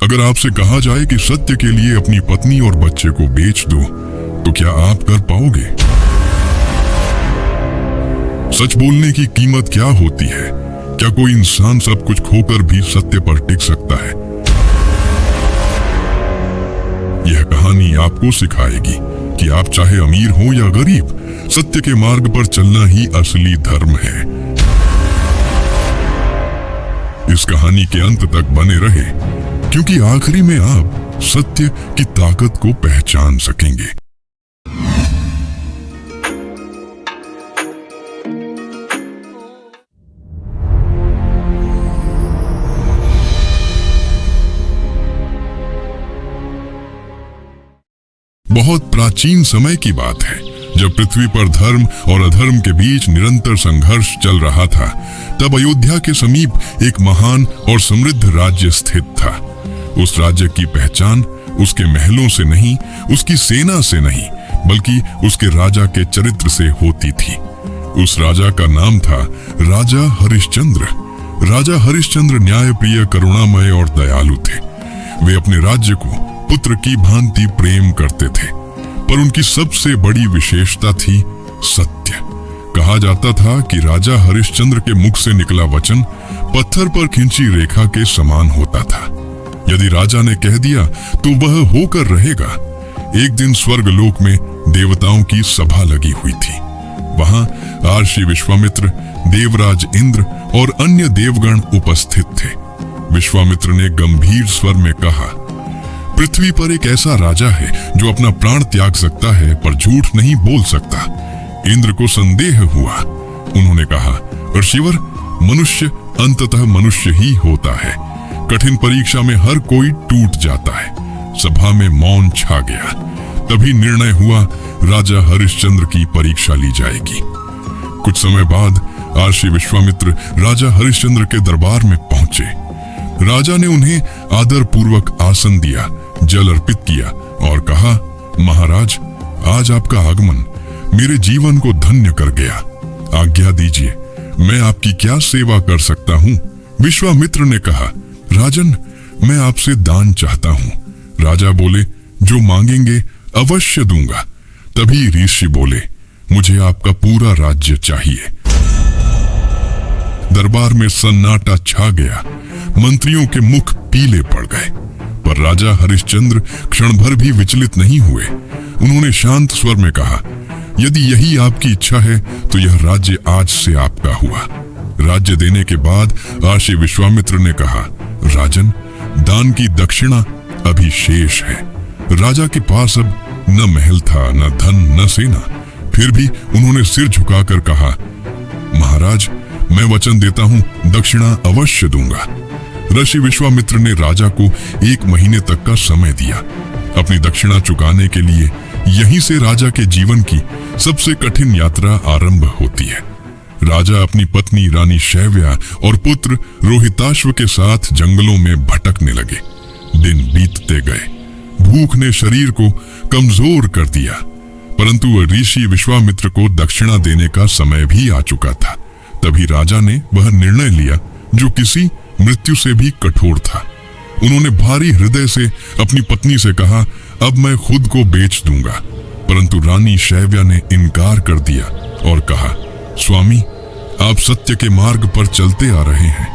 अगर आपसे कहा जाए कि सत्य के लिए अपनी पत्नी और बच्चे को बेच दो, तो क्या आप कर पाओगे? सच बोलने की कीमत क्या होती है? क्या कोई इंसान सब कुछ खोकर भी सत्य पर टिक सकता है? यह कहानी आपको सिखाएगी कि आप चाहे अमीर हो या गरीब, सत्य के मार्ग पर चलना ही असली धर्म है। इस कहानी के अंत तक बने रहे, क्योंकि आखिरी में आप सत्य की ताकत को पहचान सकेंगे। बहुत प्राचीन समय की बात है, जब पृथ्वी पर धर्म और अधर्म के बीच निरंतर संघर्ष चल रहा था। तब अयोध्या के समीप एक महान और समृद्ध राज्य स्थित था। उस राज्य की पहचान उसके महलों से नहीं, उसकी सेना से नहीं, बल्कि उसके राजा के चरित्र से होती थी। उस राजा का नाम था राजा हरिश्चंद्र। राजा हरिश्चंद्र न्यायप्रिय, करुणामय और दयालु थे। वे अपने राज्य को पुत्र की भांति प्रेम करते थे, पर उनकी सबसे बड़ी विशेषता थी सत्य। कहा जाता था कि राजा हरिश्चंद्र के मुख से निकला वचन पत्थर पर खिंची रेखा के समान होता था। यदि राजा ने कह दिया तो वह होकर रहेगा। एक दिन स्वर्गलोक में देवताओं की सभा लगी हुई थी। वहां महर्षि विश्वामित्र, देवराज इंद्र और अन्य देवगण उपस्थित थे। विश्वामित्र ने गंभीर स्वर में कहा, पृथ्वी पर एक ऐसा राजा है जो अपना प्राण त्याग सकता है, पर झूठ नहीं बोल सकता। इंद्र को संदेह हुआ। उन्होंने कहा, ऋषिवर, मनुष्य अंततः मनुष्य ही होता है। कठिन परीक्षा में हर कोई टूट जाता है। सभा में मौन छा गया। तभी निर्णय हुआ, राजा हरिश्चंद्र की परीक्षा ली जाएगी। कुछ समय बाद महर्षि विश्वामित्र राजा हरिश्चंद्र के दरबार में पहुंचे। राजा ने उन्हें आदर पूर्वक आसन दिया, जल अर्पित किया और कहा, महाराज, आज आपका आगमन मेरे जीवन को धन्य कर गया। आज्ञा दीजिए, मैं आपकी क्या सेवा कर सकता हूँ? विश्वामित्र ने कहा, राजन, मैं आपसे दान चाहता हूँ। राजा बोले, जो मांगेंगे अवश्य दूंगा। तभी ऋषि बोले, मुझे आपका पूरा राज्य चाहिए। दरबार में सन्नाटा छा गया। मंत्रियों के मुख पीले पड़ गए, पर राजा हरिश्चंद्र क्षण भर भी विचलित नहीं हुए। उन्होंने शांत स्वर में कहा, यदि यही आपकी इच्छा है तो यह राज्य आज से आपका हुआ। राज्य देने के बाद महर्षि विश्वामित्र ने कहा, राजन, दान की दक्षिणा अभी शेष है। राजा के पास अब न महल था, न धन, न सेना। फिर भी उन्होंने सिर झुकाकर कहा, महाराज, मैं वचन देता हूँ, दक्षिणा अवश्य दूंगा। ऋषि विश्वामित्र ने राजा को 1 महीने तक का समय दिया। अपनी दक्षिणा चुकाने के लिए यहीं से राजा के जीवन की सबसे कठिन यात्रा आरंभ होती है। राजा अपनी पत्नी रानी शैव्या और पुत्र रोहिताश्व के साथ जंगलों में भटकने लगे। दिन बीतते गए। भूख ने शरीर को कमजोर कर दिया, परंतु ऋषि विश्वामित्र को दक्षिणा देने का समय भी आ चुका था। तभी राजा ने वह निर्णय लिया जो किसी मृत्यु से भी कठोर था। उन्होंने भारी हृदय से अपनी पत्नी से कहा, अब मैं खुद को बेच दूंगा। परंतु रानी शैव्या ने इनकार कर दिया और कहा, स्वामी, आप सत्य के मार्ग पर चलते आ रहे हैं,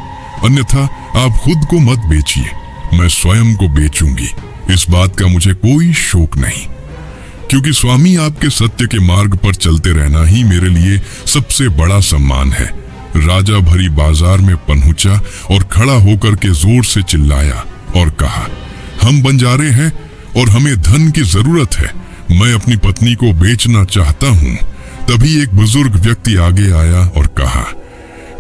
अन्यथा आप खुद को मत बेचिए, मैं स्वयं को बेचूंगी। इस बात का मुझे कोई शोक नहीं, क्योंकि स्वामी, आपके सत्य के मार्ग पर चलते रहना ही मेरे लिए सबसे बड़ा सम्मान है। राजा भरी बाजार में पहुंचा और खड़ा होकर के जोर से चिल्लाया और कहा, हम बंजारे हैं और हमें धन की जरूरत है। मैं अपनी पत्नी को बेचना चाहता हूँ। तभी एक बुजुर्ग व्यक्ति आगे आया और कहा,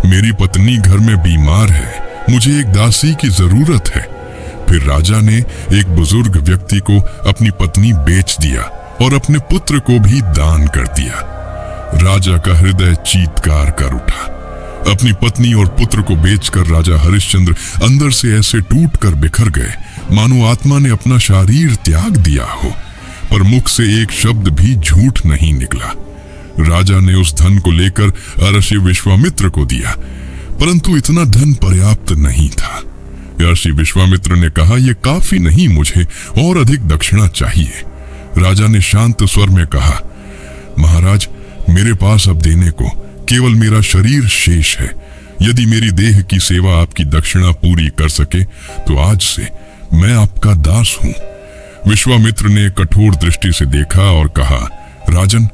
मेरी पत्नी घर में बीमार है, मुझे एक दासी की जरूरत है। फिर राजा ने एक बुजुर्ग व्यक्ति को अपनी पत्नी बेच दिया और अपने पुत्र को भी दान कर दिया। राजा का हृदय चीत्कार कर उठा। अपनी पत्नी और पुत्र को बेचकर राजा हरिश्चंद्र अंदर से ऐसे टूटकर बिखर गए मानो आत्मा ने अपना शरीर त्याग दिया हो, पर मुख से एक शब्द भी झूठ नहीं निकला। राजा ने उस धन को लेकर ऋषि विश्वामित्र को दिया, परंतु इतना धन पर्याप्त नहीं था। ऋषि विश्वामित्र ने कहा, यह काफी नहीं, मुझे और अधिक दक्षिणा चाहिए। राजा ने शांत स्वर में कहा, महाराज, मेरे पास अब देने को केवल मेरा शरीर शेष है। यदि मेरी देह की सेवा आपकी दक्षिणा पूरी कर सके तो आज से मैं आपका दास हूं। विश्वामित्र ने कठोर दृष्टि से देखा और कहा, राजन,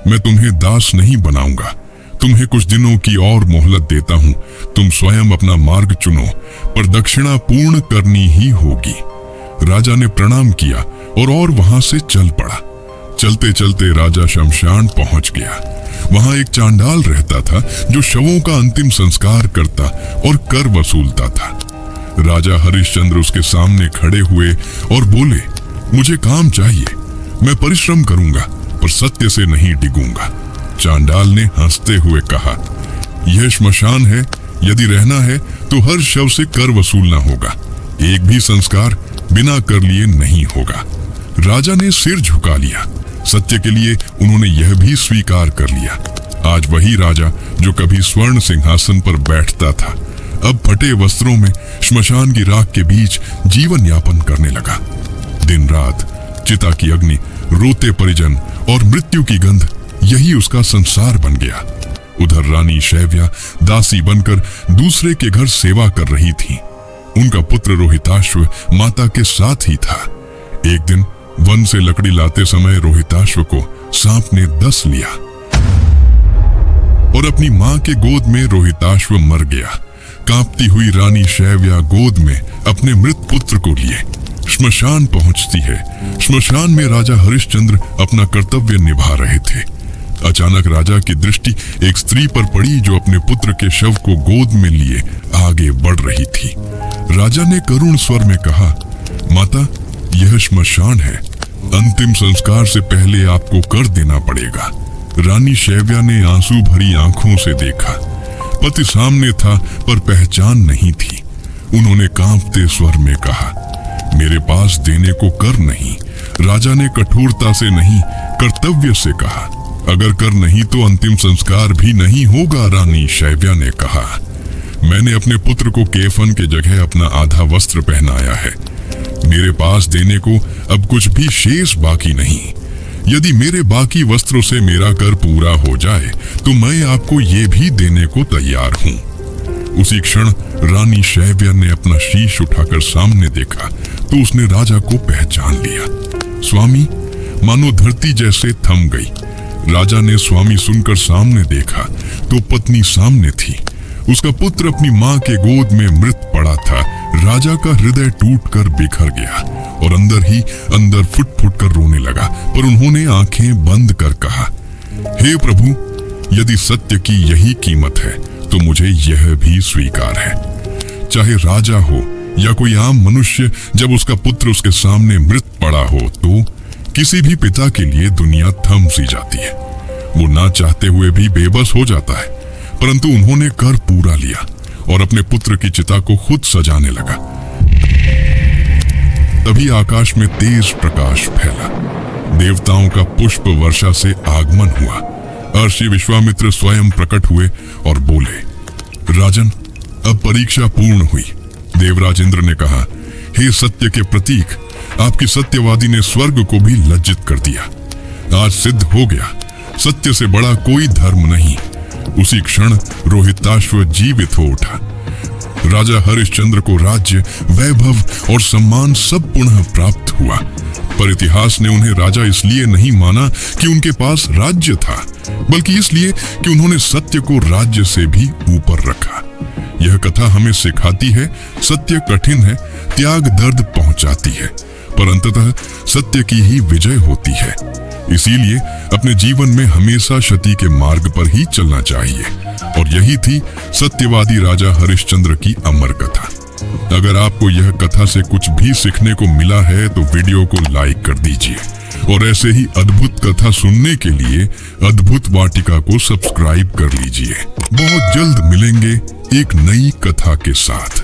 मैं तुम्हें दास नहीं बनाऊंगा। तुम्हें कुछ दिनों की और मोहलत देता हूं। तुम स्वयं अपना मार्ग चुनो, पर दक्षिणा पूर्ण करनी ही होगी। राजा ने प्रणाम किया और वहां से चल पड़ा। चलते चलते राजा शमशान पहुंच गया। वहां एक चांडाल रहता था जो शवों का अंतिम संस्कार करता और कर वसूलता था। राजा हरिश्चंद्र उसके सामने खड़े हुए और बोले, मुझे काम चाहिए, मैं परिश्रम करूंगा पर सत्य से नहीं डिगूंगा। चांडाल ने हंसते हुए कहा, यह श्मशान है, यदि रहना है तो हर शव से कर वसूलना होगा। एक भी संस्कार बिना कर लिए नहीं होगा। राजा ने सिर झुका लिया। सत्य के लिए उन्होंने यह भी स्वीकार कर लिया। आज वही राजा जो कभी स्वर्ण सिंहासन पर बैठता था, अब फटे वस्त्रों में श्मशान की राख के बीच जीवन यापन करने लगा। दिन रात चिता की अग्नि, रोते परिजन और मृत्यु की गंध, यही उसका संसार बन गया। उधर रानी शैव्या दासी बनकर दूसरे के घर सेवा कर रही थी। उनका पुत्र रोहिताश्व माता के साथ ही था। एक दिन वन से लकड़ी लाते समय रोहिताश्व को सांप ने डस लिया और अपनी मां के गोद में रोहिताश्व मर गया। कांपती हुई रानी शैव्या गोद में अपने मृत पुत्र को लिए श्मशान पहुंचती है। श्मशान में राजा हरिश्चंद्र अपना कर्तव्य निभा रहे थे। अचानक राजा की दृष्टि एक स्त्री पर पड़ी जो अपने पुत्र के शव को गोद में लिए आगे बढ़ रही थी। राजा ने करुण स्वर में कहा, माता, यह श्मशान है, अंतिम संस्कार से पहले आपको कर देना पड़ेगा। रानी शैव्या ने आंसू भरी आंखों से देखा। पति सामने था पर पहचान नहीं थी। उन्होंने कांपते स्वर में कहा, मेरे पास देने को कर नहीं। राजा ने कठोरता से नहीं, कर्तव्य से कहा, अगर कर नहीं तो अंतिम संस्कार भी नहीं होगा। रानी शैव्या ने कहा, मैंने अपने पुत्र को केफन के जगह अपना आधा वस्त्र पहनाया है। मेरे पास देने को अब कुछ भी शेष बाकी नहीं। यदि मेरे बाकी वस्त्रों से मेरा कर पूरा हो जाए तो मैं आपको ये भी देने को तैयार हूं। उसी क्षण रानी शैव्या ने अपना शीश उठाकर सामने देखा तो उसने राजा को पहचान लिया। स्वामी, मानो धरती जैसे थम गई। राजा ने स्वामी सुनकर सामने देखा तो पत्नी सामने थी। उसका पुत्र अपनी मां के गोद में मृत पड़ा था। राजा का हृदय टूटकर बिखर गया और अंदर ही अंदर फुट फुट कर रोने लगा, पर उन्होंने आंखें बंद कर कहा, हे प्रभु, यदि सत्य की यही कीमत है तो मुझे यह भी स्वीकार है। चाहे राजा हो या कोई आम मनुष्य, जब उसका पुत्र उसके सामने मृत पड़ा हो तो किसी भी पिता के लिए दुनिया थम सी जाती है। वो ना चाहते हुए भी बेबस हो जाता है, परंतु उन्होंने कर पूरा लिया और अपने पुत्र की चिता को खुद सजाने लगा। तभी आकाश में तेज प्रकाश फैला। देवताओं का पुष्प वर्षा से आगमन हुआ। ऋषि विश्वामित्र स्वयं प्रकट हुए और बोले, राजन, अब परीक्षा पूर्ण हुई। देवराज इंद्र ने कहा, हे सत्य के प्रतीक, आपकी सत्यवादी ने स्वर्ग को भी लज्जित कर दिया। आज सिद्ध हो गया, सत्य से बड़ा कोई धर्म नहीं। उसी क्षण रोहिताश्व जीवित हो उठा। राजा हरिश्चंद्र को राज्य, वैभव और सम्मान सब पुनः प्राप्त हुआ। पर इतिहास ने उन्हें राजा इसलिए नहीं माना कि उनके पास राज्य था, बल्कि इसलिए कि उन्होंने सत्य को राज्य से भी ऊपर रखा। यह कथा हमें सिखाती है, सत्य कठिन है, त्याग दर्द पहुंचाती है, पर अंततः सत्य की ही विजय होती है। इसीलिए अपने जीवन में हमेशा सत्य के मार्ग पर ही चलना चाहिए। और यही थी सत्यवादी राजा हरिश्चंद्र की अमर कथा। अगर आपको यह कथा से कुछ भी सीखने को मिला है तो वीडियो को लाइक कर दीजिए और ऐसे ही अद्भुत कथा सुनने के लिए अद्भुत वाटिका को सब्सक्राइब कर लीजिए। बहुत जल्द मिलेंगे एक नई कथा के साथ।